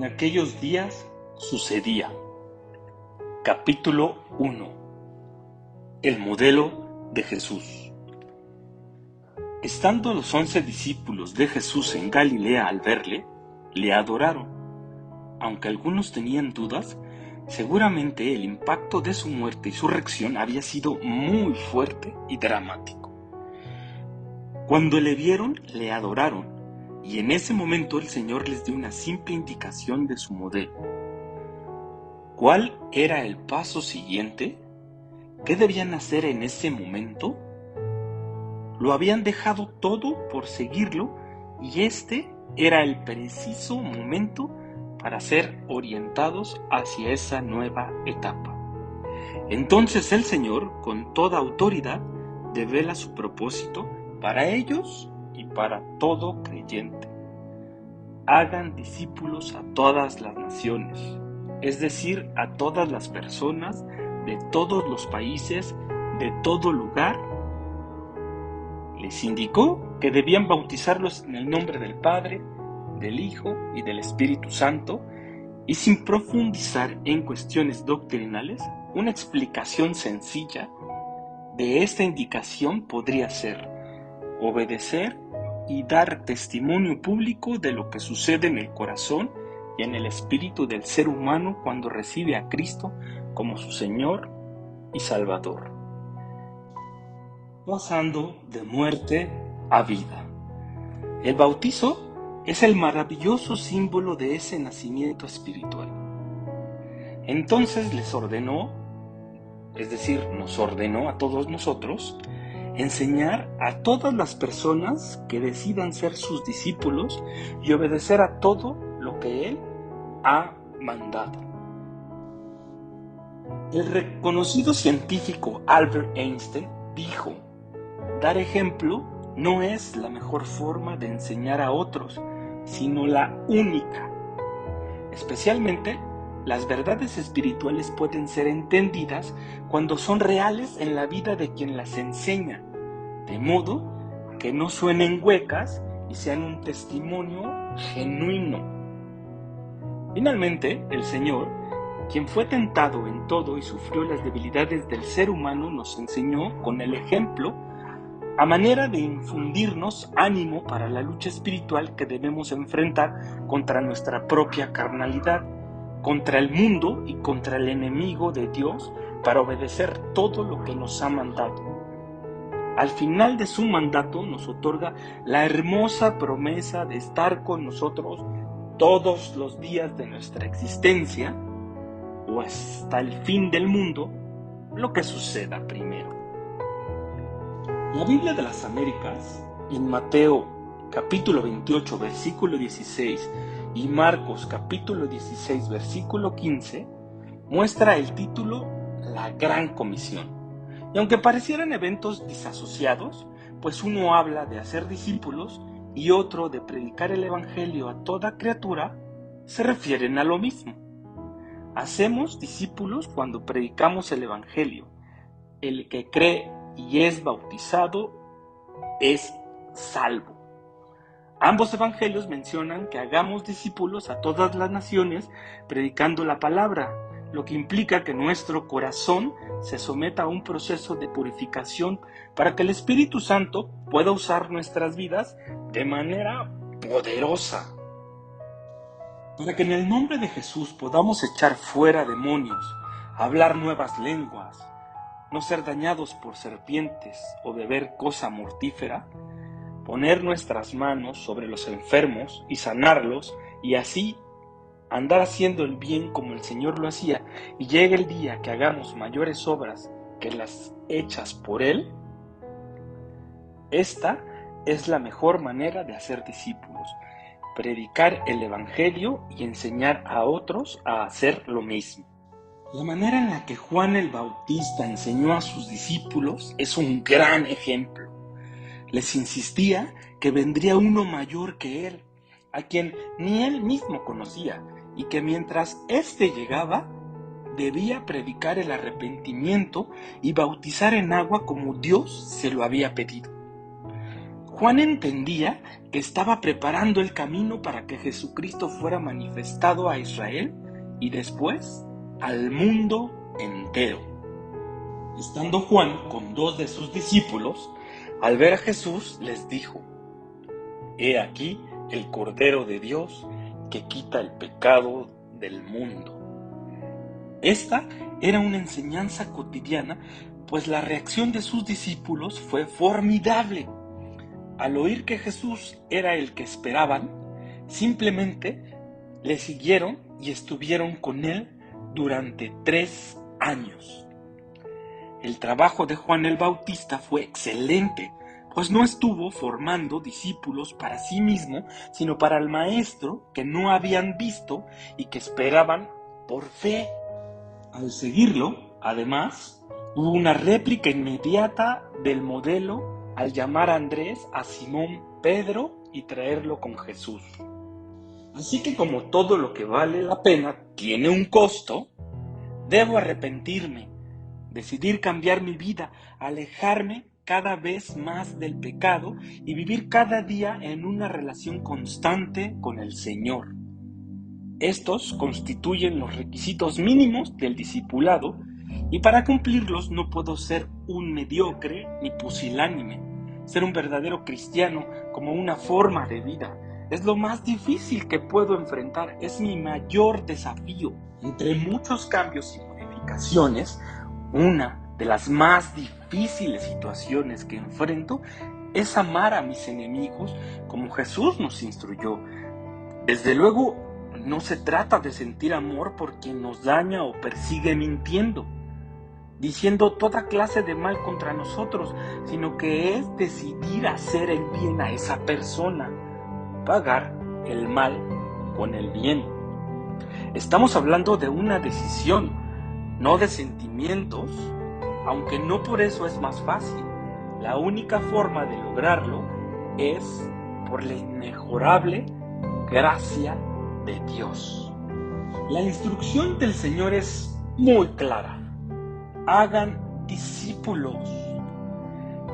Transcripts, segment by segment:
En aquellos días sucedía. Capítulo 1. El modelo de Jesús. Estando los 11 discípulos de Jesús en Galilea al verle, le adoraron. Aunque algunos tenían dudas, seguramente el impacto de su muerte y su resurrección había sido muy fuerte y dramático. Cuando le vieron, le adoraron, y en ese momento el Señor les dio una simple indicación de su modelo. ¿Cuál era el paso siguiente? ¿Qué debían hacer en ese momento? Lo habían dejado todo por seguirlo, y este era el preciso momento para ser orientados hacia esa nueva etapa. Entonces el Señor, con toda autoridad, devela su propósito para ellos y para todo creyente. Hagan discípulos a todas las naciones, es decir, a todas las personas de todos los países, de todo lugar. Les indicó que debían bautizarlos en el nombre del Padre, del Hijo y del Espíritu Santo, y sin profundizar en cuestiones doctrinales, una explicación sencilla de esta indicación podría ser obedecer y dar testimonio público de lo que sucede en el corazón y en el espíritu del ser humano cuando recibe a Cristo como su Señor y Salvador, pasando de muerte a vida. El bautizo es el maravilloso símbolo de ese nacimiento espiritual. Entonces les ordenó, es decir, nos ordenó a todos nosotros, enseñar a todas las personas que decidan ser sus discípulos y obedecer a todo lo que Él ha mandado. El reconocido científico Albert Einstein dijo: dar ejemplo no es la mejor forma de enseñar a otros, sino la única. Especialmente, las verdades espirituales pueden ser entendidas cuando son reales en la vida de quien las enseña, de modo que no suenen huecas y sean un testimonio genuino. Finalmente, el Señor, quien fue tentado en todo y sufrió las debilidades del ser humano, nos enseñó con el ejemplo a manera de infundirnos ánimo para la lucha espiritual que debemos enfrentar contra nuestra propia carnalidad, contra el mundo y contra el enemigo de Dios, para obedecer todo lo que nos ha mandado. Al final de su mandato nos otorga la hermosa promesa de estar con nosotros todos los días de nuestra existencia o hasta el fin del mundo, lo que suceda primero. La Biblia de las Américas, en Mateo capítulo 28, versículo 16 y Marcos capítulo 16, versículo 15, muestra el título La Gran Comisión. Y aunque parecieran eventos disasociados, pues uno habla de hacer discípulos y otro de predicar el Evangelio a toda criatura, se refieren a lo mismo. Hacemos discípulos cuando predicamos el Evangelio. El que cree y es bautizado es salvo. Ambos evangelios mencionan que hagamos discípulos a todas las naciones predicando la palabra, lo que implica que nuestro corazón se someta a un proceso de purificación para que el Espíritu Santo pueda usar nuestras vidas de manera poderosa. Para que en el nombre de Jesús podamos echar fuera demonios, hablar nuevas lenguas, no ser dañados por serpientes o beber cosa mortífera, poner nuestras manos sobre los enfermos y sanarlos, y así andar haciendo el bien como el Señor lo hacía, y llegue el día que hagamos mayores obras que las hechas por Él. Esta es la mejor manera de hacer discípulos: predicar el Evangelio y enseñar a otros a hacer lo mismo. La manera en la que Juan el Bautista enseñó a sus discípulos es un gran ejemplo. Les insistía que vendría uno mayor que él, a quien ni él mismo conocía, y que mientras éste llegaba, debía predicar el arrepentimiento y bautizar en agua como Dios se lo había pedido. Juan entendía que estaba preparando el camino para que Jesucristo fuera manifestado a Israel y después al mundo entero. Estando Juan con 2 de sus discípulos, al ver a Jesús les dijo: «He aquí el Cordero de Dios que quita el pecado del mundo». Esta era una enseñanza cotidiana, pues la reacción de sus discípulos fue formidable. Al oír que Jesús era el que esperaban, simplemente le siguieron y estuvieron con él durante 3 años. El trabajo de Juan el Bautista fue excelente, pues no estuvo formando discípulos para sí mismo, sino para el Maestro que no habían visto y que esperaban por fe. Al seguirlo, además, hubo una réplica inmediata del modelo al llamar a Andrés, a Simón Pedro y traerlo con Jesús. Así que como todo lo que vale la pena tiene un costo, debo arrepentirme, decidir cambiar mi vida, alejarme cada vez más del pecado y vivir cada día en una relación constante con el Señor. Estos constituyen los requisitos mínimos del discipulado y para cumplirlos no puedo ser un mediocre ni pusilánime. Ser un verdadero cristiano como una forma de vida es lo más difícil que puedo enfrentar, es mi mayor desafío. Entre muchos cambios y modificaciones, una de las más difíciles situaciones que enfrento es amar a mis enemigos como Jesús nos instruyó. Desde luego, no se trata de sentir amor por quien nos daña o persigue mintiendo, diciendo toda clase de mal contra nosotros, sino que es decidir hacer el bien a esa persona, pagar el mal con el bien. Estamos hablando de una decisión, no de sentimientos, aunque no por eso es más fácil. La única forma de lograrlo es por la inmejorable gracia de Dios. La instrucción del Señor es muy clara: hagan discípulos.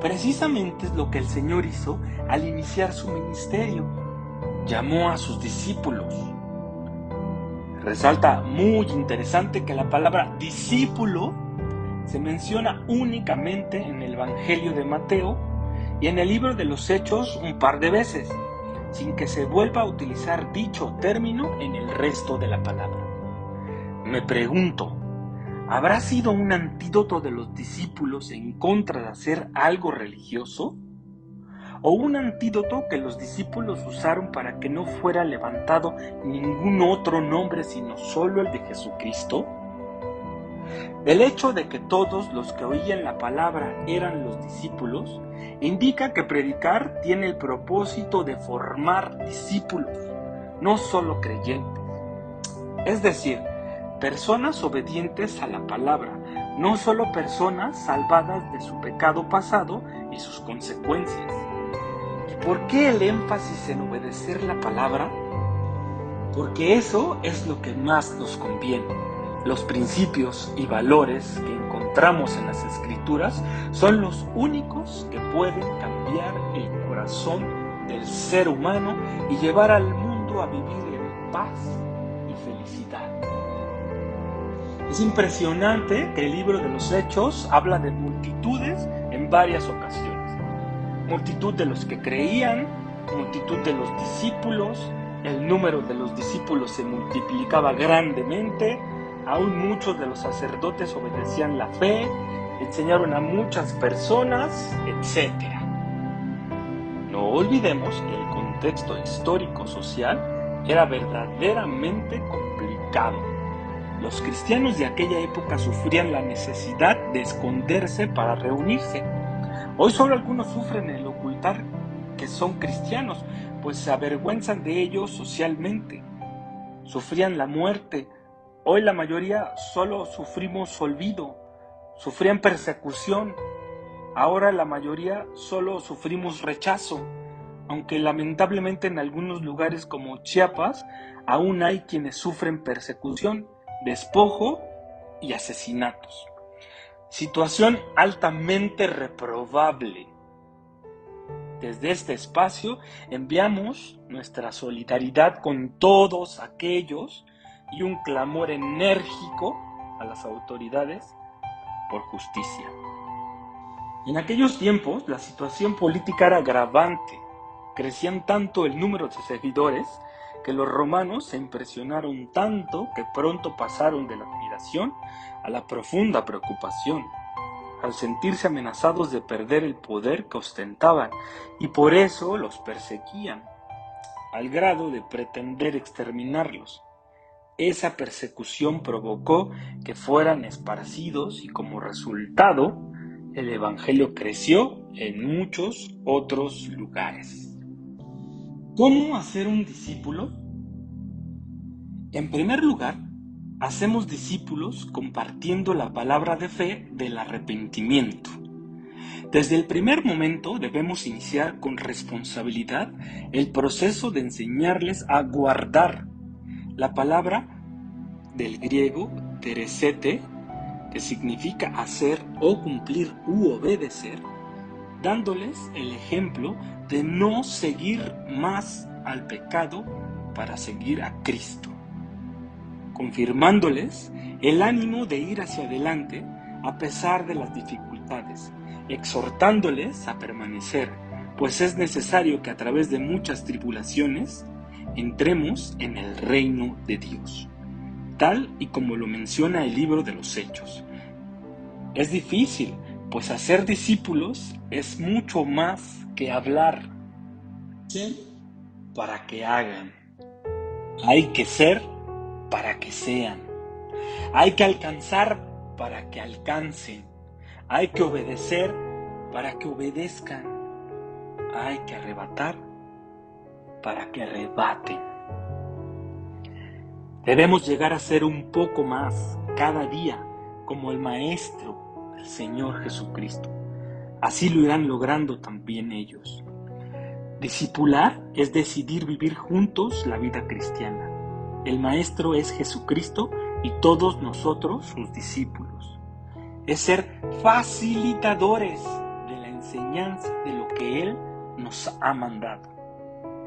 Precisamente es lo que el Señor hizo al iniciar su ministerio. Llamó a sus discípulos. Resulta muy interesante que la palabra discípulo se menciona únicamente en el Evangelio de Mateo y en el libro de los Hechos un par de veces, sin que se vuelva a utilizar dicho término en el resto de la palabra. Me pregunto, ¿habrá sido un antídoto de los discípulos en contra de hacer algo religioso? ¿O un antídoto que los discípulos usaron para que no fuera levantado ningún otro nombre sino solo el de Jesucristo? El hecho de que todos los que oían la palabra eran los discípulos indica que predicar tiene el propósito de formar discípulos, no solo creyentes. Es decir, personas obedientes a la palabra, no solo personas salvadas de su pecado pasado y sus consecuencias. ¿Y por qué el énfasis en obedecer la palabra? Porque eso es lo que más nos conviene. Los principios y valores que encontramos en las Escrituras son los únicos que pueden cambiar el corazón del ser humano y llevar al mundo a vivir en paz y felicidad. Es impresionante que el libro de los Hechos habla de multitudes en varias ocasiones. Multitud de los que creían, multitud de los discípulos, el número de los discípulos se multiplicaba grandemente. Aún muchos de los sacerdotes obedecían la fe, enseñaron a muchas personas, etc. No olvidemos que el contexto histórico-social era verdaderamente complicado. Los cristianos de aquella época sufrían la necesidad de esconderse para reunirse. Hoy solo algunos sufren el ocultar que son cristianos, pues se avergüenzan de ellos socialmente. Sufrían la muerte. Hoy la mayoría solo sufrimos olvido, sufrían persecución. Ahora la mayoría solo sufrimos rechazo, aunque lamentablemente en algunos lugares como Chiapas aún hay quienes sufren persecución, despojo y asesinatos. Situación altamente reprobable. Desde este espacio enviamos nuestra solidaridad con todos aquellos y un clamor enérgico a las autoridades por justicia. En aquellos tiempos la situación política era agravante. Crecían tanto el número de seguidores que los romanos se impresionaron tanto que pronto pasaron de la admiración a la profunda preocupación, al sentirse amenazados de perder el poder que ostentaban, y por eso los perseguían, al grado de pretender exterminarlos. Esa persecución provocó que fueran esparcidos y como resultado el evangelio creció en muchos otros lugares. ¿Cómo hacer un discípulo? En primer lugar, hacemos discípulos compartiendo la palabra de fe del arrepentimiento. Desde el primer momento debemos iniciar con responsabilidad el proceso de enseñarles a guardar. La palabra del griego teresete, que significa hacer o cumplir u obedecer, dándoles el ejemplo de no seguir más al pecado para seguir a Cristo, confirmándoles el ánimo de ir hacia adelante a pesar de las dificultades, exhortándoles a permanecer, pues es necesario que a través de muchas tribulaciones entremos en el reino de Dios, tal y como lo menciona el libro de los Hechos. Es difícil, pues hacer discípulos es mucho más que hablar. Ser para que hagan. Hay que ser para que sean. Hay que alcanzar para que alcancen. Hay que obedecer para que obedezcan. Hay que arrebatar para que arrebaten. Debemos llegar a ser un poco más cada día como el Maestro, el Señor Jesucristo. Así lo irán logrando también ellos. Discipular es decidir vivir juntos la vida cristiana. El Maestro es Jesucristo y todos nosotros sus discípulos. Es ser facilitadores de la enseñanza de lo que Él nos ha mandado.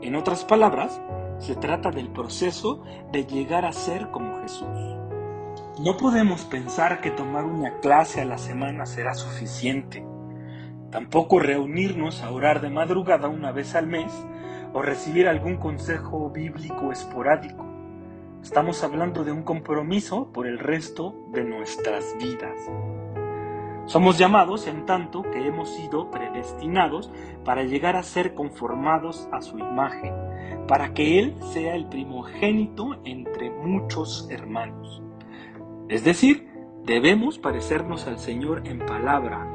En otras palabras, se trata del proceso de llegar a ser como Jesús. No podemos pensar que tomar una clase a la semana será suficiente. Tampoco reunirnos a orar de madrugada una vez al mes o recibir algún consejo bíblico esporádico. Estamos hablando de un compromiso por el resto de nuestras vidas. Somos llamados en tanto que hemos sido predestinados para llegar a ser conformados a su imagen, para que Él sea el primogénito entre muchos hermanos. Es decir, debemos parecernos al Señor en palabra,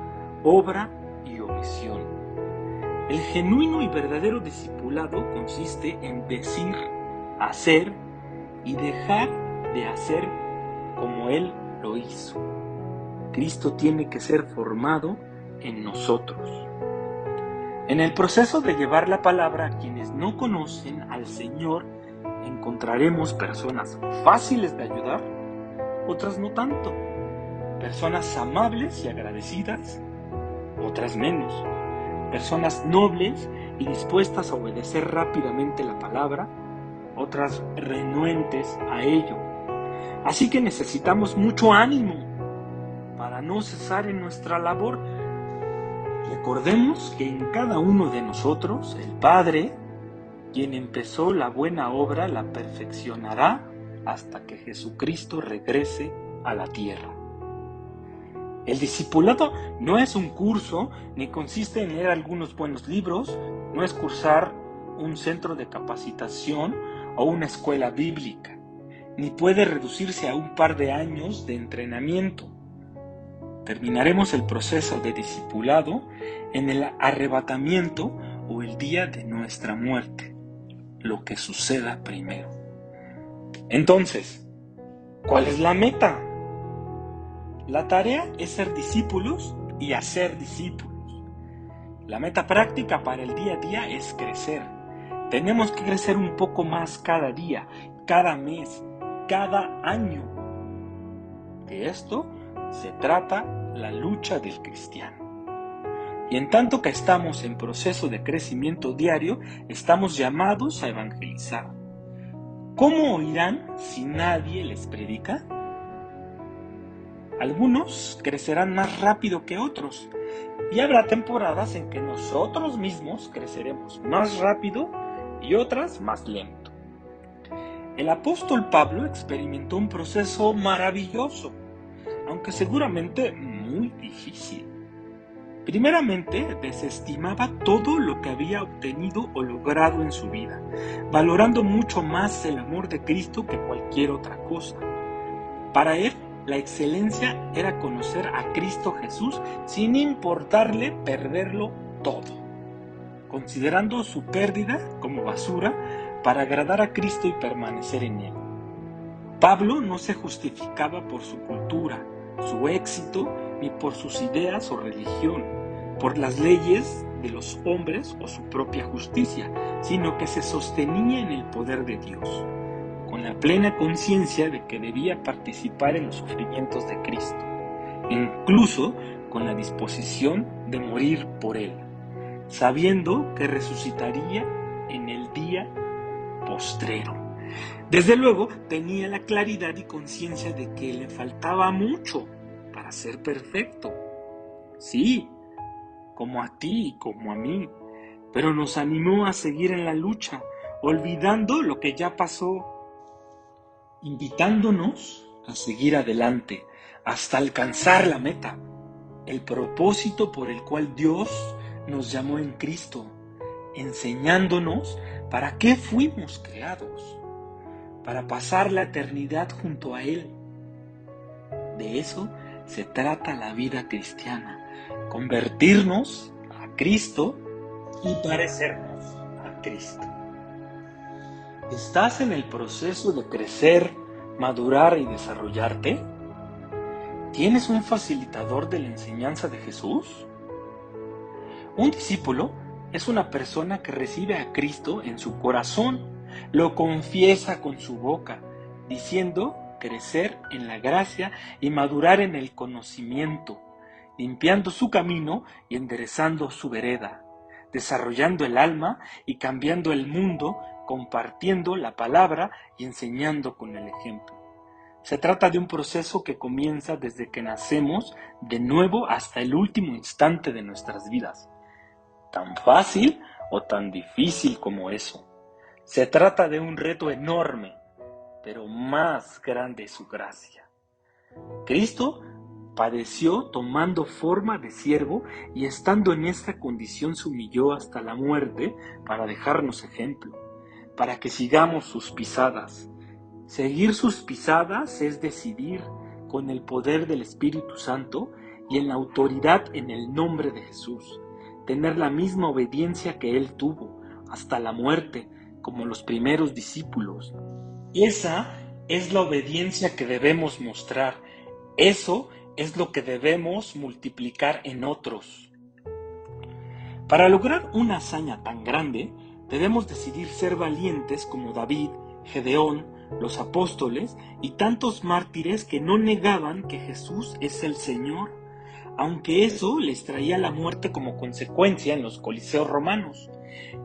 obra y omisión. El genuino y verdadero discipulado consiste en decir, hacer y dejar de hacer como Él lo hizo. Cristo tiene que ser formado en nosotros. En el proceso de llevar la palabra a quienes no conocen al Señor, encontraremos personas fáciles de ayudar, otras no tanto, personas amables y agradecidas, otras menos, personas nobles y dispuestas a obedecer rápidamente la palabra, otras renuentes a ello. Así que necesitamos mucho ánimo para no cesar en nuestra labor. Recordemos que en cada uno de nosotros, el Padre, quien empezó la buena obra, la perfeccionará hasta que Jesucristo regrese a la tierra. El discipulado no es un curso, ni consiste en leer algunos buenos libros, no es cursar un centro de capacitación o una escuela bíblica, ni puede reducirse a un par de años de entrenamiento. Terminaremos el proceso de discipulado en el arrebatamiento o el día de nuestra muerte, lo que suceda primero. Entonces, ¿cuál es la meta? La tarea es ser discípulos y hacer discípulos. La meta práctica para el día a día es crecer. Tenemos que crecer un poco más cada día, cada mes, cada año. De esto se trata la lucha del cristiano. Y en tanto que estamos en proceso de crecimiento diario, estamos llamados a evangelizar. ¿Cómo oirán si nadie les predica? Algunos crecerán más rápido que otros, y habrá temporadas en que nosotros mismos creceremos más rápido y otras más lento. El apóstol Pablo experimentó un proceso maravilloso, aunque seguramente muy difícil. Primeramente, desestimaba todo lo que había obtenido o logrado en su vida, valorando mucho más el amor de Cristo que cualquier otra cosa. Para él, la excelencia era conocer a Cristo Jesús sin importarle perderlo todo, considerando su pérdida como basura para agradar a Cristo y permanecer en él. Pablo no se justificaba por su cultura, su éxito, ni por sus ideas o religión, por las leyes de los hombres o su propia justicia, sino que se sostenía en el poder de Dios, con la plena conciencia de que debía participar en los sufrimientos de Cristo, incluso con la disposición de morir por Él, sabiendo que resucitaría en el día postrero. Desde luego, tenía la claridad y conciencia de que le faltaba mucho para ser perfecto. Sí, como a ti y como a mí, pero nos animó a seguir en la lucha, olvidando lo que ya pasó, invitándonos a seguir adelante hasta alcanzar la meta, el propósito por el cual Dios nos llamó en Cristo, enseñándonos para qué fuimos creados, para pasar la eternidad junto a Él. De eso se trata la vida cristiana, convertirnos a Cristo y parecernos a Cristo. ¿Estás en el proceso de crecer, madurar y desarrollarte? ¿Tienes un facilitador de la enseñanza de Jesús? Un discípulo es una persona que recibe a Cristo en su corazón, lo confiesa con su boca, diciendo crecer en la gracia y madurar en el conocimiento, limpiando su camino y enderezando su vereda, desarrollando el alma y cambiando el mundo, compartiendo la palabra y enseñando con el ejemplo. Se trata de un proceso que comienza desde que nacemos de nuevo hasta el último instante de nuestras vidas. Tan fácil o tan difícil como eso. Se trata de un reto enorme, pero más grande es su gracia. Cristo padeció tomando forma de siervo y estando en esta condición se humilló hasta la muerte para dejarnos ejemplo, para que sigamos sus pisadas. Seguir sus pisadas es decidir con el poder del Espíritu Santo y en la autoridad en el nombre de Jesús, tener la misma obediencia que Él tuvo hasta la muerte, como los primeros discípulos. Esa es la obediencia que debemos mostrar. Eso es lo que debemos multiplicar en otros. Para lograr una hazaña tan grande, debemos decidir ser valientes como David, Gedeón, los apóstoles y tantos mártires que no negaban que Jesús es el Señor, aunque eso les traía la muerte como consecuencia en los coliseos romanos.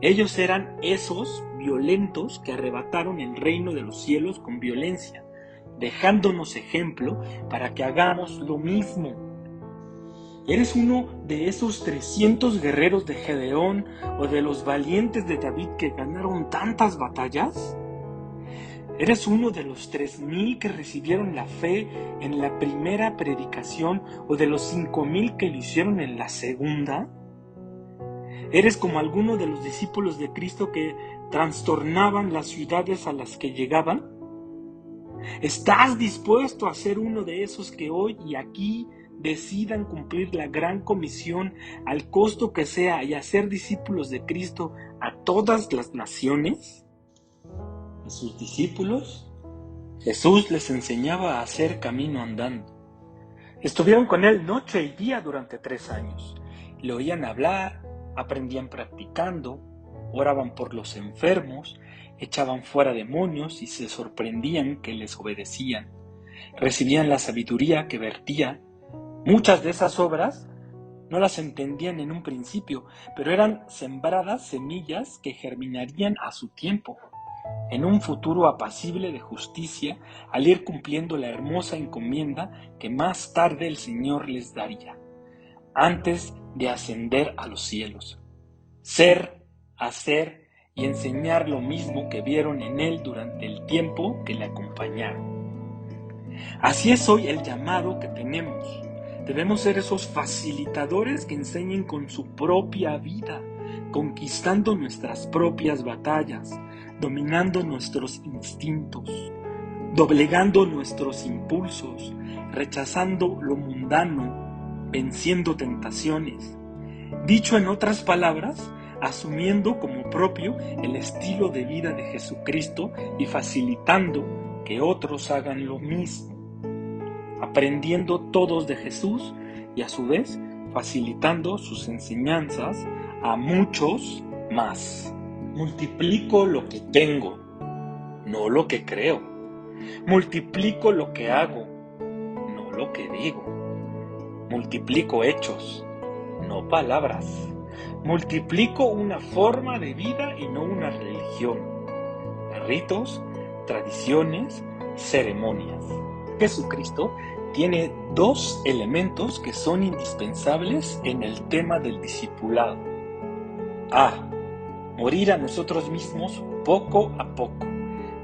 Ellos eran esos violentos que arrebataron el reino de los cielos con violencia, dejándonos ejemplo para que hagamos lo mismo. ¿Eres uno de esos 300 guerreros de Gedeón o de los valientes de David que ganaron tantas batallas? ¿Eres uno de los 3,000 que recibieron la fe en la primera predicación o de los 5,000 que lo hicieron en la segunda? ¿Eres como alguno de los discípulos de Cristo que trastornaban las ciudades a las que llegaban? ¿Estás dispuesto a ser uno de esos que hoy y aquí decidan cumplir la gran comisión al costo que sea y hacer discípulos de Cristo a todas las naciones? A sus discípulos, Jesús les enseñaba a hacer camino andando. Estuvieron con Él noche y día durante 3 años. Le oían hablar, aprendían practicando, oraban por los enfermos, echaban fuera demonios y se sorprendían que les obedecían. Recibían la sabiduría que vertía. Muchas de esas obras No las entendían en un principio, pero eran sembradas semillas que germinarían a su tiempo, en un futuro apacible de justicia, al ir cumpliendo la hermosa encomienda que más tarde el Señor les daría, antes de ascender a los cielos. Ser, hacer y enseñar lo mismo que vieron en Él durante el tiempo que le acompañaron. Así es hoy el llamado que tenemos. Debemos ser esos facilitadores que enseñen con su propia vida, conquistando nuestras propias batallas, dominando nuestros instintos, doblegando nuestros impulsos, rechazando lo mundano, venciendo tentaciones. Dicho en otras palabras, asumiendo como propio el estilo de vida de Jesucristo y facilitando que otros hagan lo mismo, aprendiendo todos de Jesús y a su vez facilitando sus enseñanzas a muchos más. Multiplico lo que tengo, no lo que creo. Multiplico lo que hago, no lo que digo. Multiplico hechos, no palabras. Multiplico una forma de vida y no una religión. Ritos, tradiciones, ceremonias. Jesucristo tiene dos elementos que son indispensables en el tema del discipulado. A. Morir a nosotros mismos poco a poco,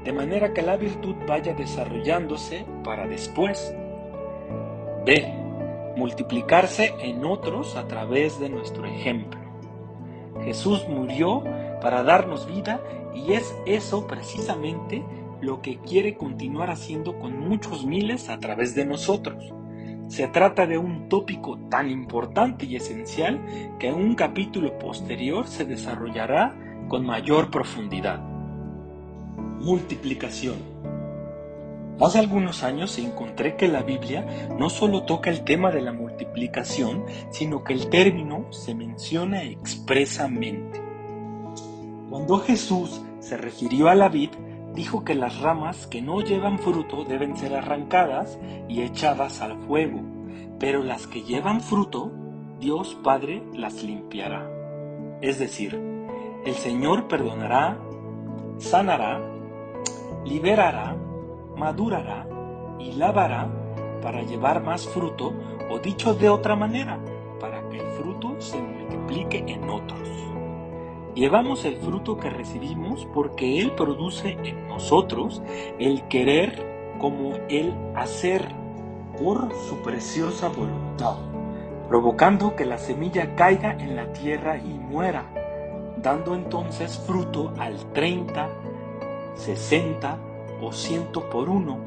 de manera que la virtud vaya desarrollándose para después. B. Multiplicarse en otros a través de nuestro ejemplo. Jesús murió para darnos vida y es eso precisamente lo que quiere continuar haciendo con muchos miles a través de nosotros. Se trata de un tópico tan importante y esencial que en un capítulo posterior se desarrollará con mayor profundidad. Multiplicación. Hace algunos años encontré que la Biblia no solo toca el tema de la multiplicación, sino que el término se menciona expresamente. Cuando Jesús se refirió a la vid, dijo que las ramas que no llevan fruto deben ser arrancadas y echadas al fuego, pero las que llevan fruto, Dios Padre las limpiará. Es decir, el Señor perdonará, sanará, liberará, madurará y lavará para llevar más fruto, o dicho de otra manera, para que el fruto se multiplique en otros. Llevamos el fruto que recibimos porque Él produce en nosotros el querer como el hacer por su preciosa voluntad, provocando que la semilla caiga en la tierra y muera, dando entonces fruto al 30, 60 o 100 por uno,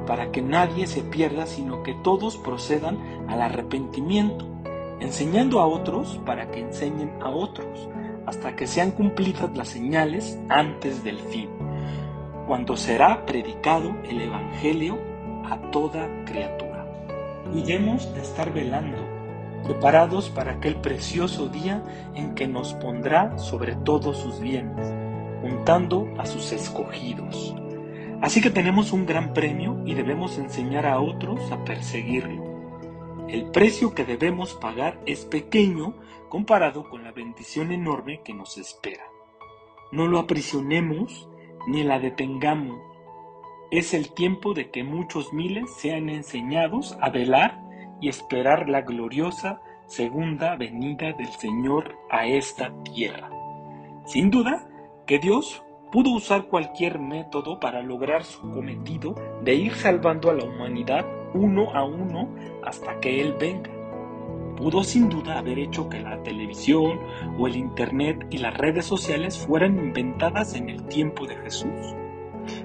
para que nadie se pierda, sino que todos procedan al arrepentimiento, enseñando a otros para que enseñen a otros, hasta que sean cumplidas las señales antes del fin, cuando será predicado el Evangelio a toda criatura. Y hemos de estar velando, preparados para aquel precioso día en que nos pondrá sobre todos sus bienes, juntando a sus escogidos. Así que tenemos un gran premio y debemos enseñar a otros a perseguirlo. El precio que debemos pagar es pequeño comparado con la bendición enorme que nos espera. No lo aprisionemos ni la detengamos. Es el tiempo de que muchos miles sean enseñados a velar y esperar la gloriosa segunda venida del Señor a esta tierra. Sin duda que Dios pudo usar cualquier método para lograr su cometido de ir salvando a la humanidad uno a uno hasta que Él venga. Pudo sin duda haber hecho que la televisión o el internet y las redes sociales fueran inventadas en el tiempo de Jesús.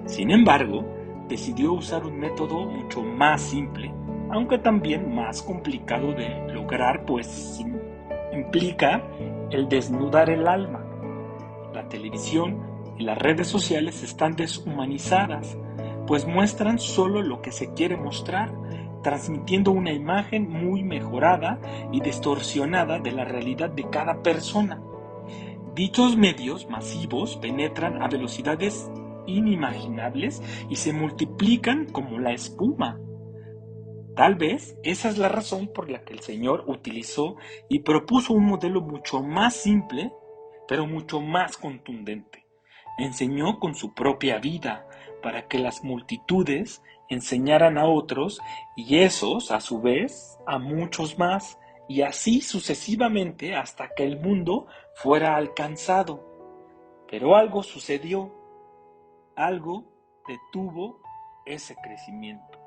Sin embargo, decidió usar un método mucho más simple, aunque también más complicado de lograr, pues implica el desnudar el alma. La televisión y las redes sociales están deshumanizadas, pues muestran solo lo que se quiere mostrar, transmitiendo una imagen muy mejorada y distorsionada de la realidad de cada persona. Dichos medios masivos penetran a velocidades inimaginables y se multiplican como la espuma. Tal vez esa es la razón por la que el Señor utilizó y propuso un modelo mucho más simple, pero mucho más contundente. Enseñó con su propia vida para que las multitudes enseñaran a otros y esos, a su vez, a muchos más, y así sucesivamente hasta que el mundo fuera alcanzado. Pero algo sucedió, algo detuvo ese crecimiento.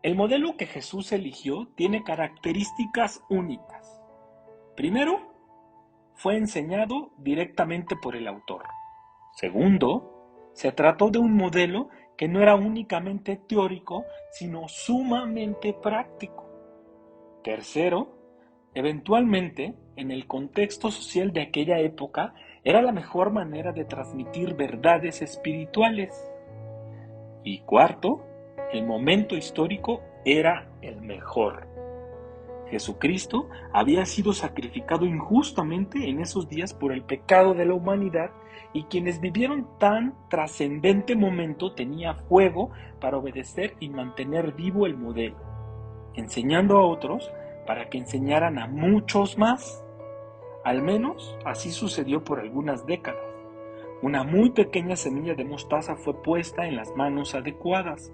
El modelo que Jesús eligió tiene características únicas. Primero, fue enseñado directamente por el autor. Segundo, se trató de un modelo que no era únicamente teórico, sino sumamente práctico. Tercero, eventualmente, en el contexto social de aquella época, era la mejor manera de transmitir verdades espirituales. Y cuarto, el momento histórico era el mejor. Jesucristo había sido sacrificado injustamente en esos días por el pecado de la humanidad y quienes vivieron tan trascendente momento tenía fuego para obedecer y mantener vivo el modelo, enseñando a otros para que enseñaran a muchos más. Al menos así sucedió por algunas décadas. Una muy pequeña semilla de mostaza fue puesta en las manos adecuadas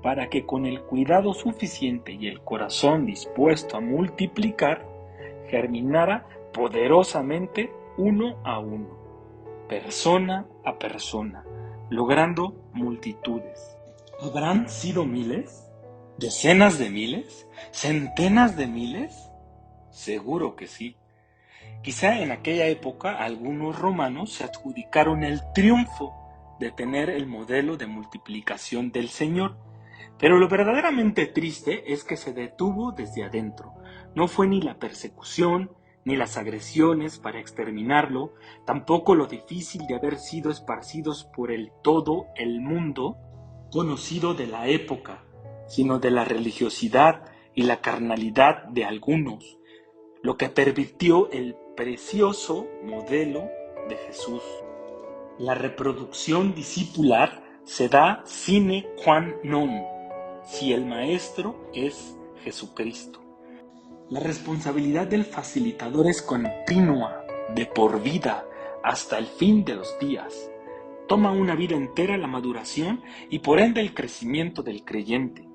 para que con el cuidado suficiente y el corazón dispuesto a multiplicar, germinara poderosamente uno a uno, persona a persona, logrando multitudes. ¿Habrán sido miles? ¿Decenas de miles? ¿Centenas de miles? Seguro que sí. Quizá en aquella época algunos romanos se adjudicaron el triunfo de tener el modelo de multiplicación del Señor, pero lo verdaderamente triste es que se detuvo desde adentro. No fue ni la persecución, ni las agresiones para exterminarlo, tampoco lo difícil de haber sido esparcidos por todo el mundo conocido de la época, sino de la religiosidad y la carnalidad de algunos, lo que pervirtió el precioso modelo de Jesús. La reproducción discipular se da sine qua non, si el maestro es Jesucristo. La responsabilidad del facilitador es continua, de por vida, hasta el fin de los días. Toma una vida entera la maduración y por ende el crecimiento del creyente.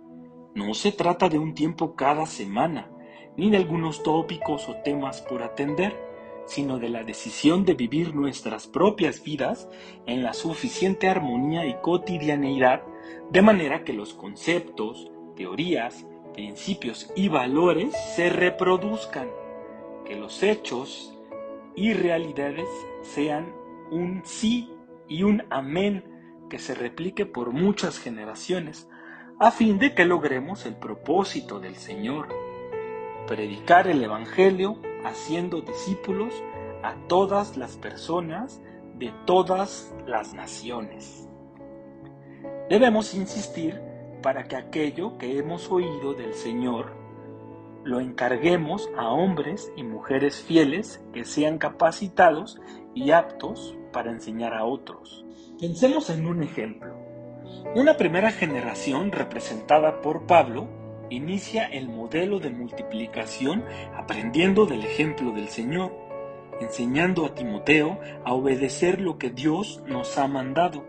No se trata de un tiempo cada semana, ni de algunos tópicos o temas por atender, sino de la decisión de vivir nuestras propias vidas en la suficiente armonía y cotidianeidad, de manera que los conceptos, teorías, principios y valores se reproduzcan, que los hechos y realidades sean un sí y un amén que se replique por muchas generaciones, a fin de que logremos el propósito del Señor: predicar el Evangelio haciendo discípulos a todas las personas de todas las naciones. Debemos insistir para que aquello que hemos oído del Señor lo encarguemos a hombres y mujeres fieles que sean capacitados y aptos para enseñar a otros. Pensemos en un ejemplo. Una primera generación representada por Pablo inicia el modelo de multiplicación aprendiendo del ejemplo del Señor, enseñando a Timoteo a obedecer lo que Dios nos ha mandado.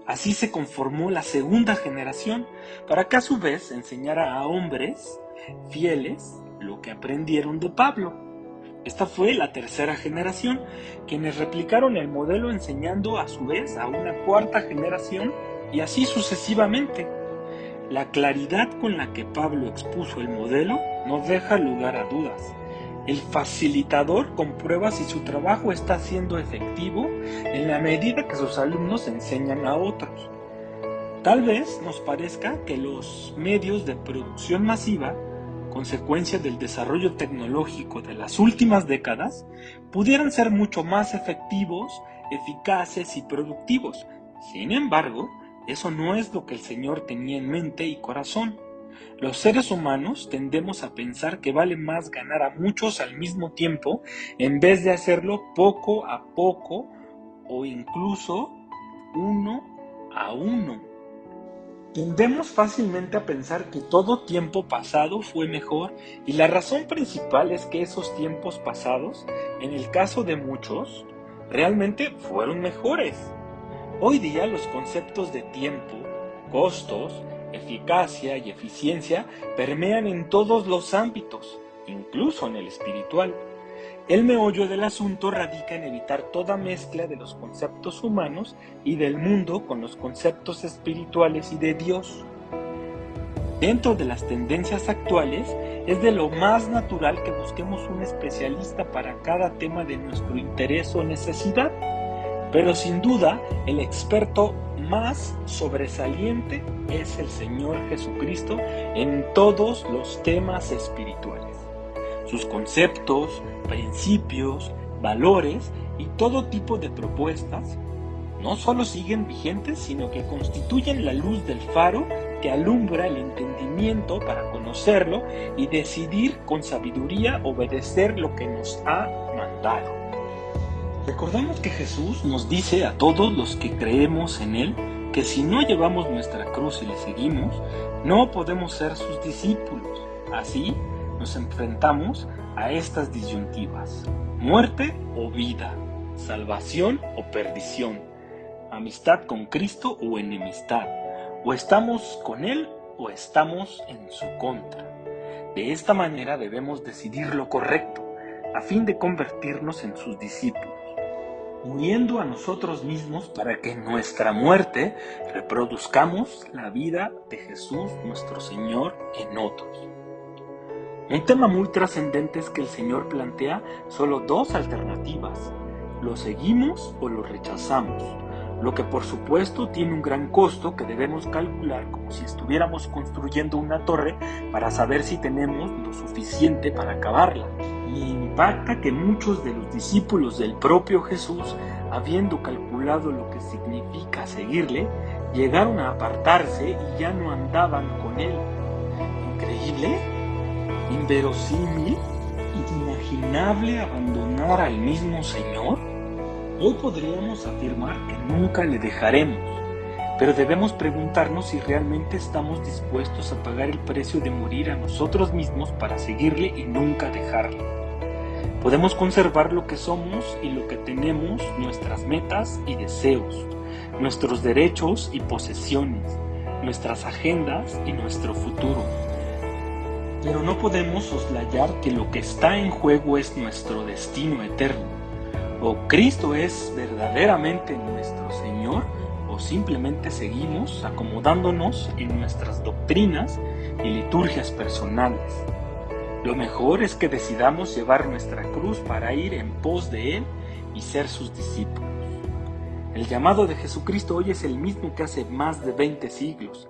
Así se conformó la segunda generación, para que a su vez enseñara a hombres fieles lo que aprendieron de Pablo. Esta fue la tercera generación, quienes replicaron el modelo enseñando a su vez a una cuarta generación y así sucesivamente. La claridad con la que Pablo expuso el modelo no deja lugar a dudas. El facilitador comprueba si su trabajo está siendo efectivo en la medida que sus alumnos enseñan a otros. Tal vez nos parezca que los medios de producción masiva, consecuencia del desarrollo tecnológico de las últimas décadas, pudieran ser mucho más efectivos, eficaces y productivos. Sin embargo, eso no es lo que el Señor tenía en mente y corazón. Los seres humanos tendemos a pensar que vale más ganar a muchos al mismo tiempo en vez de hacerlo poco a poco o incluso uno a uno. Tendemos fácilmente a pensar que todo tiempo pasado fue mejor, y la razón principal es que esos tiempos pasados, en el caso de muchos, realmente fueron mejores. Hoy día los conceptos de tiempo, costos, eficacia y eficiencia permean en todos los ámbitos, incluso en el espiritual. El meollo del asunto radica en evitar toda mezcla de los conceptos humanos y del mundo con los conceptos espirituales y de Dios. Dentro de las tendencias actuales, es de lo más natural que busquemos un especialista para cada tema de nuestro interés o necesidad, pero sin duda el experto más sobresaliente es el Señor Jesucristo en todos los temas espirituales. Sus conceptos, principios, valores y todo tipo de propuestas no solo siguen vigentes, sino que constituyen la luz del faro que alumbra el entendimiento para conocerlo y decidir con sabiduría obedecer lo que nos ha mandado. Recordamos que Jesús nos dice a todos los que creemos en Él que si no llevamos nuestra cruz y le seguimos, no podemos ser sus discípulos. Así, nos enfrentamos a estas disyuntivas: muerte o vida, salvación o perdición, amistad con Cristo o enemistad, o estamos con Él o estamos en su contra. De esta manera debemos decidir lo correcto, a fin de convertirnos en sus discípulos, muriendo a nosotros mismos para que en nuestra muerte reproduzcamos la vida de Jesús nuestro Señor en otros. Un tema muy trascendente es que el Señor plantea solo dos alternativas: lo seguimos o lo rechazamos, lo que por supuesto tiene un gran costo que debemos calcular como si estuviéramos construyendo una torre para saber si tenemos lo suficiente para acabarla. Me impacta que muchos de los discípulos del propio Jesús, habiendo calculado lo que significa seguirle, llegaron a apartarse y ya no andaban con él. ¿Increíble? ¿Inverosímil? ¿Inimaginable abandonar al mismo Señor? Hoy podríamos afirmar que nunca le dejaremos, pero debemos preguntarnos si realmente estamos dispuestos a pagar el precio de morir a nosotros mismos para seguirle y nunca dejarle. Podemos conservar lo que somos y lo que tenemos, nuestras metas y deseos, nuestros derechos y posesiones, nuestras agendas y nuestro futuro. Pero no podemos soslayar que lo que está en juego es nuestro destino eterno. O Cristo es verdaderamente nuestro Señor, o simplemente seguimos acomodándonos en nuestras doctrinas y liturgias personales. Lo mejor es que decidamos llevar nuestra cruz para ir en pos de Él y ser sus discípulos. El llamado de Jesucristo hoy es el mismo que hace más de 20 siglos: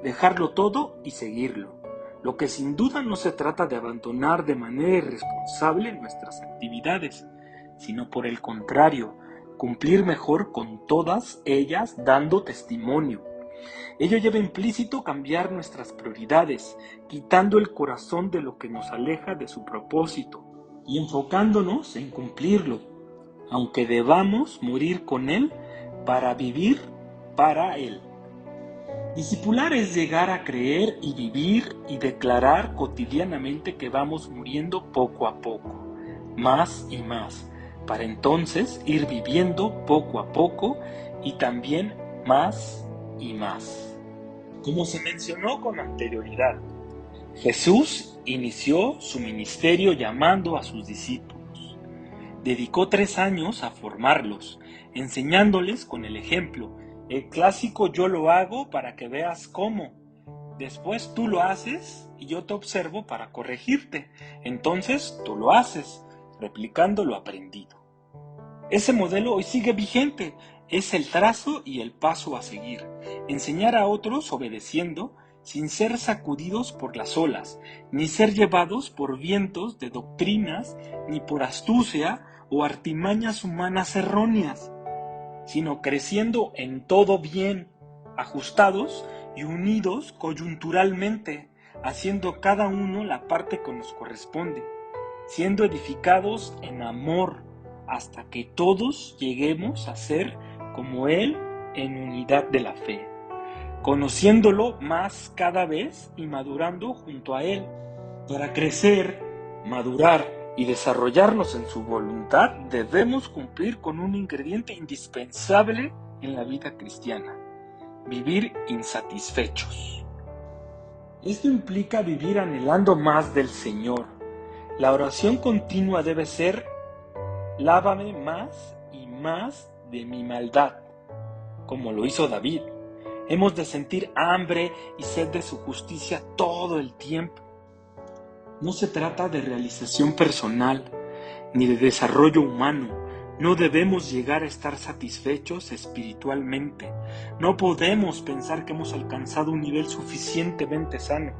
dejarlo todo y seguirlo. Lo que sin duda no se trata de abandonar de manera irresponsable nuestras actividades, sino por el contrario, cumplir mejor con todas ellas dando testimonio. Ello lleva implícito cambiar nuestras prioridades, quitando el corazón de lo que nos aleja de su propósito y enfocándonos en cumplirlo, aunque debamos morir con Él para vivir para Él. Discipular es llegar a creer y vivir y declarar cotidianamente que vamos muriendo poco a poco, más y más, para entonces ir viviendo poco a poco y también más y más. Como se mencionó con anterioridad, Jesús inició su ministerio llamando a sus discípulos. Dedicó 3 años a formarlos, enseñándoles con el ejemplo. El clásico "yo lo hago para que veas cómo". Después tú lo haces y yo te observo para corregirte. Entonces tú lo haces, replicando lo aprendido. Ese modelo hoy sigue vigente. Es el trazo y el paso a seguir. Enseñar a otros obedeciendo, sin ser sacudidos por las olas, ni ser llevados por vientos de doctrinas, ni por astucia o artimañas humanas erróneas, sino creciendo en todo bien, ajustados y unidos coyunturalmente, haciendo cada uno la parte que nos corresponde, siendo edificados en amor, hasta que todos lleguemos a ser como Él en unidad de la fe. conociéndolo más cada vez y madurando junto a Él. Para crecer, madurar y desarrollarnos en su voluntad, debemos cumplir con un ingrediente indispensable en la vida cristiana: vivir insatisfechos. Esto implica vivir anhelando más del Señor. La oración continua debe ser: lávame más y más de mi maldad, como lo hizo David. Hemos de sentir hambre y sed de su justicia todo el tiempo. No se trata de realización personal ni de desarrollo humano. No debemos llegar a estar satisfechos espiritualmente. No podemos pensar que hemos alcanzado un nivel suficientemente sano.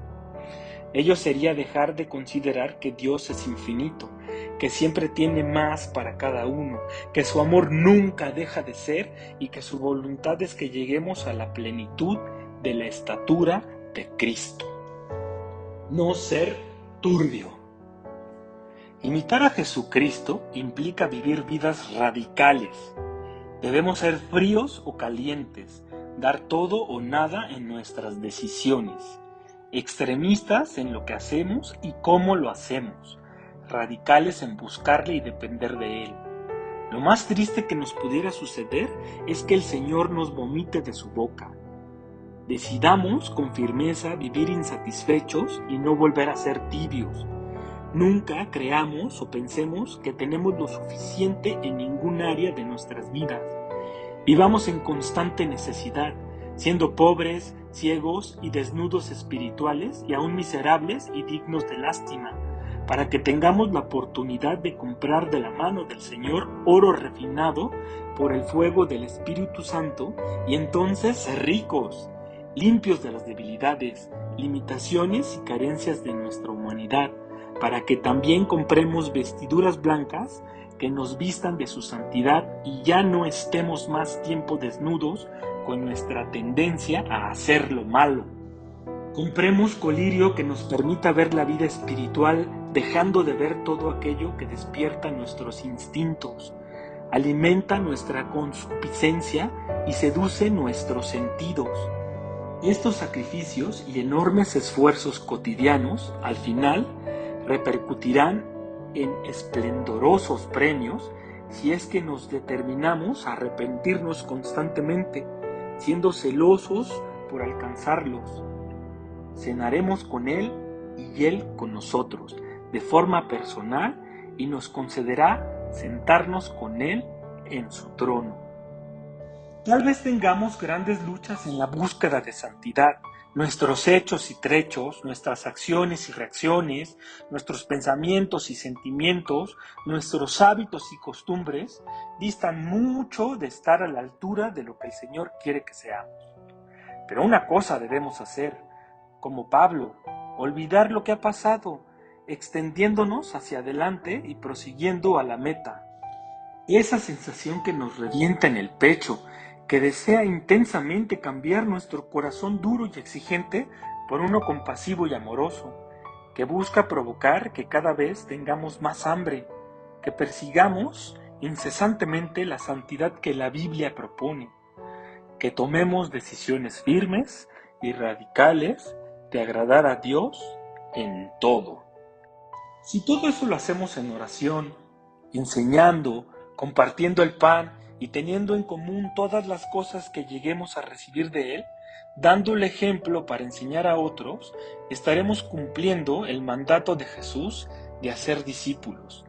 Ello sería dejar de considerar que Dios es infinito, que siempre tiene más para cada uno, que su amor nunca deja de ser y que su voluntad es que lleguemos a la plenitud de la estatura de Cristo. No ser turbio. Imitar a Jesucristo implica vivir vidas radicales. Debemos ser fríos o calientes, dar todo o nada en nuestras decisiones, extremistas en lo que hacemos y cómo lo hacemos, radicales en buscarle y depender de Él. Lo más triste que nos pudiera suceder es que el Señor nos vomite de su boca. Decidamos con firmeza vivir insatisfechos y no volver a ser tibios. Nunca creamos o pensemos que tenemos lo suficiente en ningún área de nuestras vidas. Vivamos en constante necesidad, siendo pobres, ciegos y desnudos espirituales y aún miserables y dignos de lástima, para que tengamos la oportunidad de comprar de la mano del Señor oro refinado por el fuego del Espíritu Santo y entonces ser ricos, limpios de las debilidades, limitaciones y carencias de nuestra humanidad, para que también compremos vestiduras blancas que nos vistan de su santidad y ya no estemos más tiempo desnudos con nuestra tendencia a hacer lo malo. Compremos colirio que nos permita ver la vida espiritual dejando de ver todo aquello que despierta nuestros instintos, alimenta nuestra concupiscencia y seduce nuestros sentidos. Estos sacrificios y enormes esfuerzos cotidianos, al final, repercutirán en esplendorosos premios si es que nos determinamos a arrepentirnos constantemente, siendo celosos por alcanzarlos. Cenaremos con Él y Él con nosotros, de forma personal, y nos concederá sentarnos con Él en su trono. Tal vez tengamos grandes luchas en la búsqueda de santidad. Nuestros hechos y trechos, nuestras acciones y reacciones, nuestros pensamientos y sentimientos, nuestros hábitos y costumbres distan mucho de estar a la altura de lo que el Señor quiere que seamos. Pero una cosa debemos hacer, como Pablo: olvidar lo que ha pasado, extendiéndonos hacia adelante y prosiguiendo a la meta. Esa sensación que nos revienta en el pecho, que desea intensamente cambiar nuestro corazón duro y exigente por uno compasivo y amoroso, que busca provocar que cada vez tengamos más hambre, que persigamos incesantemente la santidad que la Biblia propone, que tomemos decisiones firmes y radicales de agradar a Dios en todo. Si todo eso lo hacemos en oración, enseñando, compartiendo el pan y teniendo en común todas las cosas que lleguemos a recibir de Él, dando el ejemplo para enseñar a otros, estaremos cumpliendo el mandato de Jesús de hacer discípulos.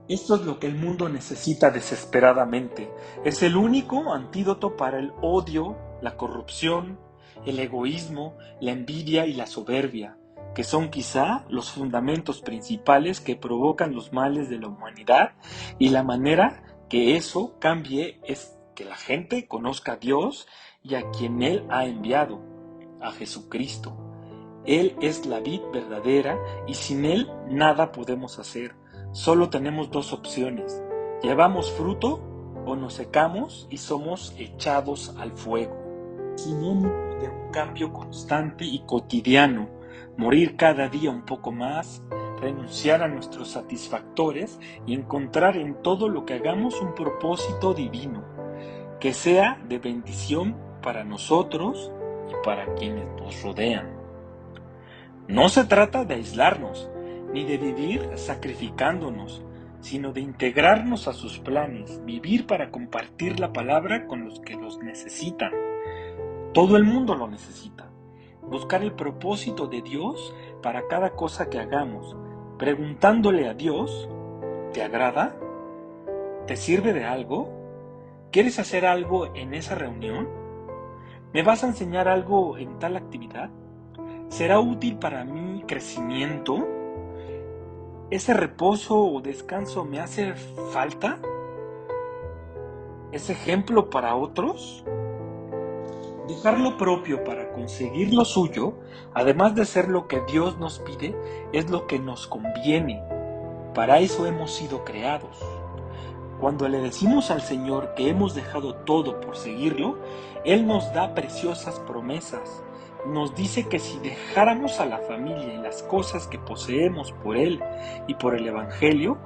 Esto es lo que el mundo necesita desesperadamente. Es el único antídoto para el odio, la corrupción, el egoísmo, la envidia y la soberbia, que son quizá los fundamentos principales que provocan los males de la humanidad, y la manera que eso cambie es que la gente conozca a Dios y a quien Él ha enviado, a Jesucristo. Él es la vid verdadera y sin Él nada podemos hacer. Solo tenemos dos opciones: llevamos fruto o nos secamos y somos echados al fuego. Sinónimo de un cambio constante y cotidiano, morir cada día un poco más, renunciar a nuestros satisfactores y encontrar en todo lo que hagamos un propósito divino, que sea de bendición para nosotros, y para quienes nos rodean. No se trata de aislarnos, ni de vivir sacrificándonos, sino de integrarnos a sus planes, vivir para compartir la palabra con los que los necesitan. Todo el mundo lo necesita. Buscar el propósito de Dios para cada cosa que hagamos, preguntándole a Dios, ¿te agrada? ¿Te sirve de algo? ¿Quieres hacer algo en esa reunión? ¿Me vas a enseñar algo en tal actividad? ¿Será útil para mi crecimiento? ¿Ese reposo o descanso me hace falta? ¿Es ejemplo para otros? Dejar lo propio para conseguir lo suyo, además de ser lo que Dios nos pide, es lo que nos conviene. Para eso hemos sido creados. Cuando le decimos al Señor que hemos dejado todo por seguirlo, Él nos da preciosas promesas. Nos dice que si dejáramos a la familia y las cosas que poseemos por Él y por el Evangelio,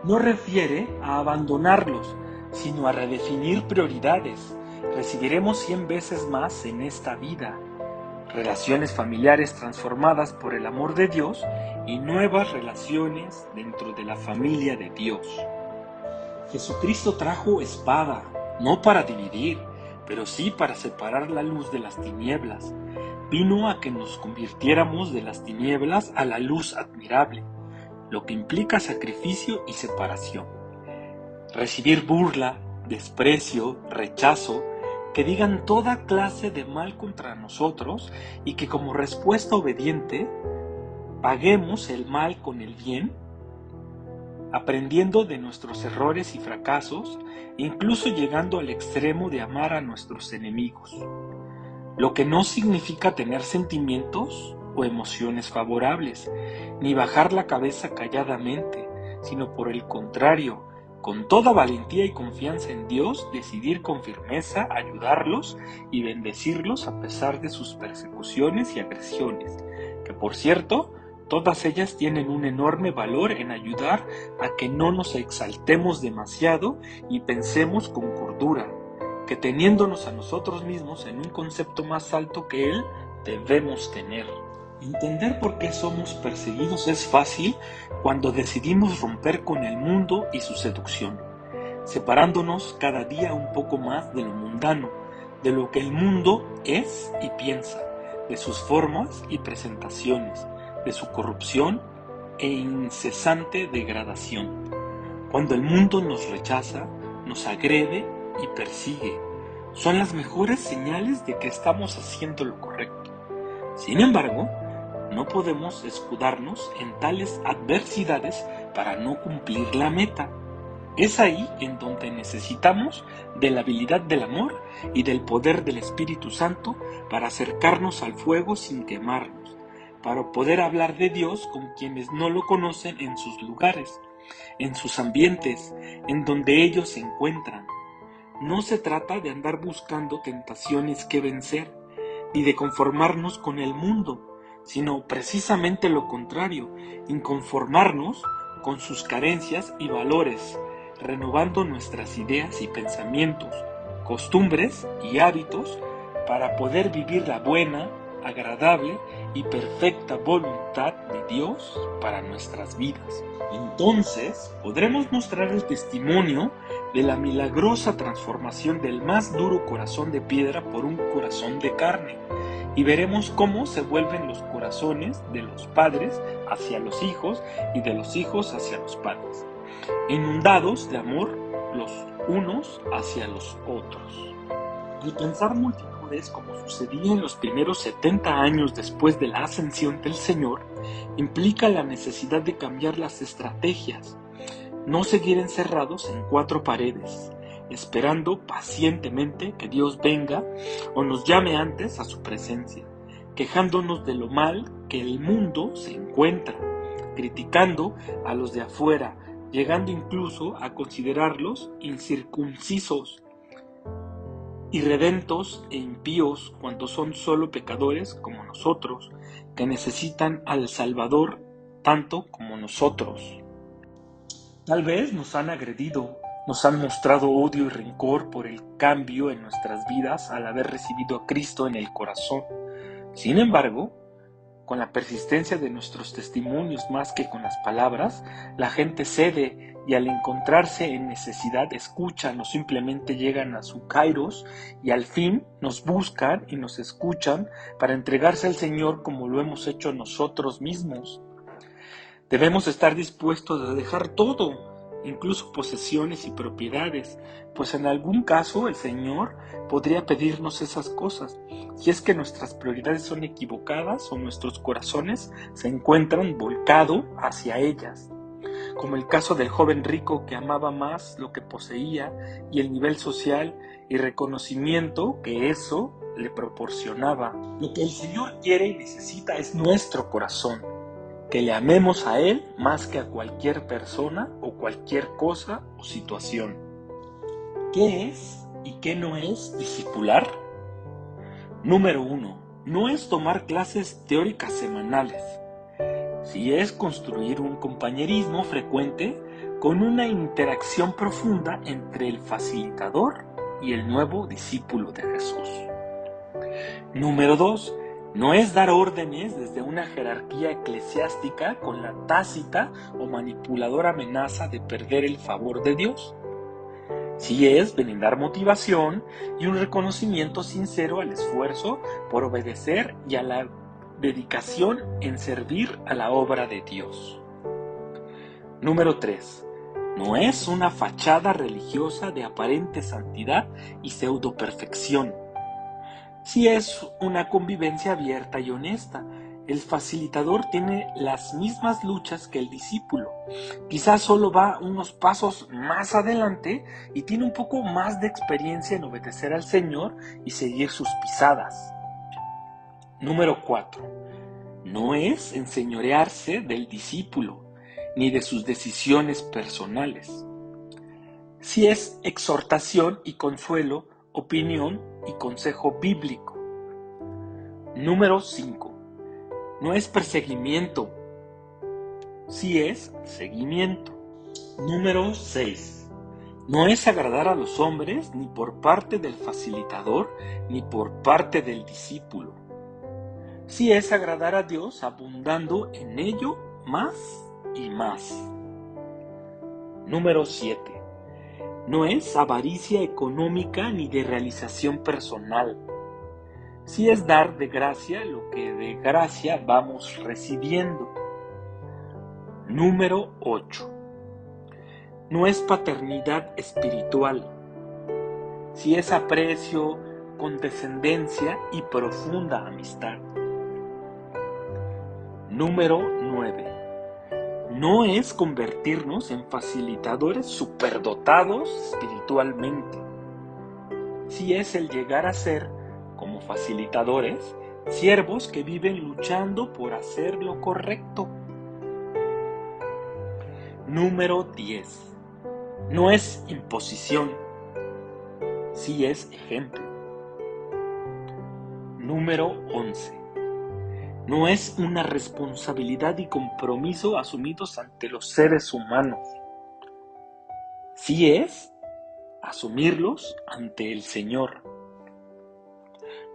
no refiere a abandonarlos, sino a redefinir prioridades. Recibiremos 100 veces más en esta vida, relaciones familiares transformadas por el amor de Dios y nuevas relaciones dentro de la familia de Dios. Jesucristo trajo espada, no para dividir, pero sí para separar la luz de las tinieblas. Vino a que nos convirtiéramos de las tinieblas a la luz admirable, lo que implica sacrificio y separación. Recibir burla, desprecio, rechazo, que digan toda clase de mal contra nosotros y que como respuesta obediente paguemos el mal con el bien, aprendiendo de nuestros errores y fracasos, incluso llegando al extremo de amar a nuestros enemigos, lo que no significa tener sentimientos o emociones favorables, ni bajar la cabeza calladamente, sino por el contrario, con toda valentía y confianza en Dios, decidir con firmeza ayudarlos y bendecirlos a pesar de sus persecuciones y agresiones, que por cierto, todas ellas tienen un enorme valor en ayudar a que no nos exaltemos demasiado y pensemos con cordura, que teniéndonos a nosotros mismos en un concepto más alto que Él, debemos tener. Entender por qué somos perseguidos es fácil cuando decidimos romper con el mundo y su seducción, separándonos cada día un poco más de lo mundano, de lo que el mundo es y piensa, de sus formas y presentaciones, de su corrupción e incesante degradación. Cuando el mundo nos rechaza, nos agrede y persigue, son las mejores señales de que estamos haciendo lo correcto. Sin embargo, no podemos escudarnos en tales adversidades para no cumplir la meta. Es ahí en donde necesitamos de la habilidad del amor y del poder del Espíritu Santo para acercarnos al fuego sin quemarnos, para poder hablar de Dios con quienes no lo conocen en sus lugares, en sus ambientes, en donde ellos se encuentran. No se trata de andar buscando tentaciones que vencer, ni de conformarnos con el mundo, sino precisamente lo contrario, inconformarnos con sus carencias y valores, renovando nuestras ideas y pensamientos, costumbres y hábitos para poder vivir la buena, agradable y perfecta voluntad de Dios para nuestras vidas. Entonces podremos mostrar el testimonio de la milagrosa transformación del más duro corazón de piedra por un corazón de carne, y veremos cómo se vuelven los corazones de los padres hacia los hijos y de los hijos hacia los padres, inundados de amor los unos hacia los otros. Al pensar multitudes como sucedía en los primeros 70 años después de la ascensión del Señor, implica la necesidad de cambiar las estrategias, no seguir encerrados en 4 paredes, esperando pacientemente que Dios venga o nos llame antes a su presencia, quejándonos de lo mal que el mundo se encuentra, criticando a los de afuera, llegando incluso a considerarlos incircuncisos, irredentos e impíos cuando son solo pecadores como nosotros, que necesitan al Salvador tanto como nosotros. Tal vez nos han agredido Nos han mostrado odio y rencor por el cambio en nuestras vidas al haber recibido a Cristo en el corazón. Sin embargo, con la persistencia de nuestros testimonios más que con las palabras, la gente cede y al encontrarse en necesidad escuchan o simplemente llegan a su kairos y al fin nos buscan y nos escuchan para entregarse al Señor como lo hemos hecho nosotros mismos. Debemos estar dispuestos a dejar todo, incluso posesiones y propiedades, pues en algún caso el Señor podría pedirnos esas cosas, si es que nuestras prioridades son equivocadas o nuestros corazones se encuentran volcados hacia ellas, como el caso del joven rico que amaba más lo que poseía y el nivel social y reconocimiento que eso le proporcionaba. Lo que el Señor quiere y necesita es nuestro corazón, que le amemos a Él más que a cualquier persona o cualquier cosa o situación. ¿Qué es y qué no es discipular? Número 1. No es tomar clases teóricas semanales. Sí es construir un compañerismo frecuente con una interacción profunda entre el facilitador y el nuevo discípulo de Jesús. Número 2. No es dar órdenes desde una jerarquía eclesiástica con la tácita o manipuladora amenaza de perder el favor de Dios. Sí es brindar motivación y un reconocimiento sincero al esfuerzo por obedecer y a la dedicación en servir a la obra de Dios. Número 3. No es una fachada religiosa de aparente santidad y pseudo-perfección. Sí es una convivencia abierta y honesta. El facilitador tiene las mismas luchas que el discípulo. Quizás solo va unos pasos más adelante y tiene un poco más de experiencia en obedecer al Señor y seguir sus pisadas. Número 4. No es enseñorearse del discípulo ni de sus decisiones personales. Sí es exhortación y consuelo, opinión y consejo bíblico. Número 5. No es perseguimiento, sí es seguimiento. Número 6. No es agradar a los hombres ni por parte del facilitador ni por parte del discípulo. Sí es agradar a Dios abundando en ello más y más. Número 7. No es avaricia económica ni de realización personal. Sí es dar de gracia lo que de gracia vamos recibiendo. Número 8. No es paternidad espiritual. Sí es aprecio, condescendencia y profunda amistad. Número 9. No es convertirnos en facilitadores superdotados espiritualmente. Sí es el llegar a ser, como facilitadores, siervos que viven luchando por hacer lo correcto. Número 10. No es imposición, sí es ejemplo. Número 11. No es una responsabilidad y compromiso asumidos ante los seres humanos, sí es asumirlos ante el Señor.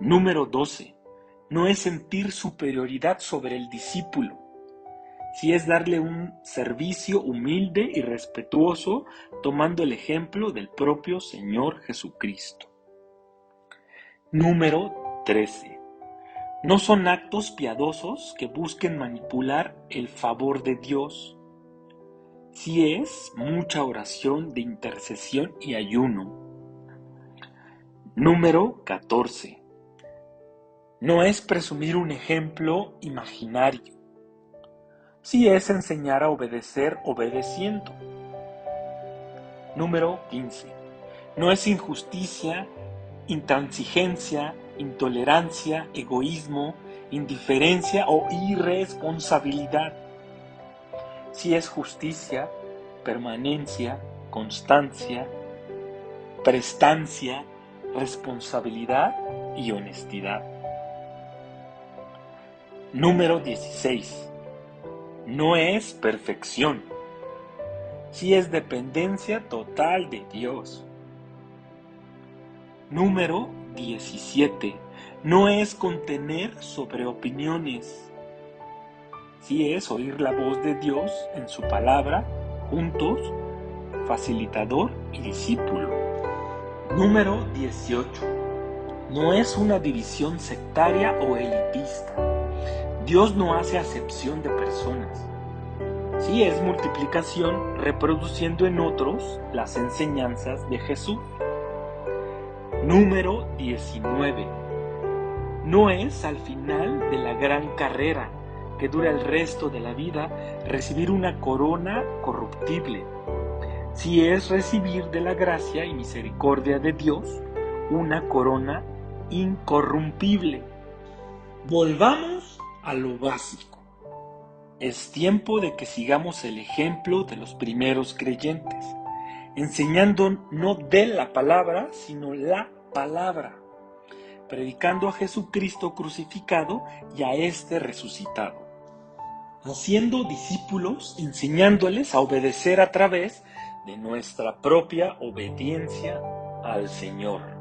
Número 12. No es sentir superioridad sobre el discípulo, sí es darle un servicio humilde y respetuoso, tomando el ejemplo del propio Señor Jesucristo. Número 13. No son actos piadosos que busquen manipular el favor de Dios, sí es mucha oración de intercesión y ayuno. Número 14. No es presumir un ejemplo imaginario, sí es enseñar a obedecer obedeciendo. Número 15. No es injusticia, intransigencia, intolerancia, egoísmo, indiferencia o irresponsabilidad. Sí es justicia, permanencia, constancia, prestancia, responsabilidad y honestidad. Número 16. No es perfección, sí es dependencia total de Dios. Número 17. No es contener sobre opiniones. Sí es oír la voz de Dios en su palabra, juntos, facilitador y discípulo. Número 18. No es una división sectaria o elitista. Dios no hace acepción de personas. Sí es multiplicación reproduciendo en otros las enseñanzas de Jesús. Número 19. No es al final de la gran carrera que dura el resto de la vida recibir una corona corruptible. Sí es recibir de la gracia y misericordia de Dios una corona incorrumpible. Volvamos a lo básico. Es tiempo de que sigamos el ejemplo de los primeros creyentes, enseñando no de la palabra, sino la palabra, predicando a Jesucristo crucificado y a este resucitado, haciendo discípulos, enseñándoles a obedecer a través de nuestra propia obediencia al Señor.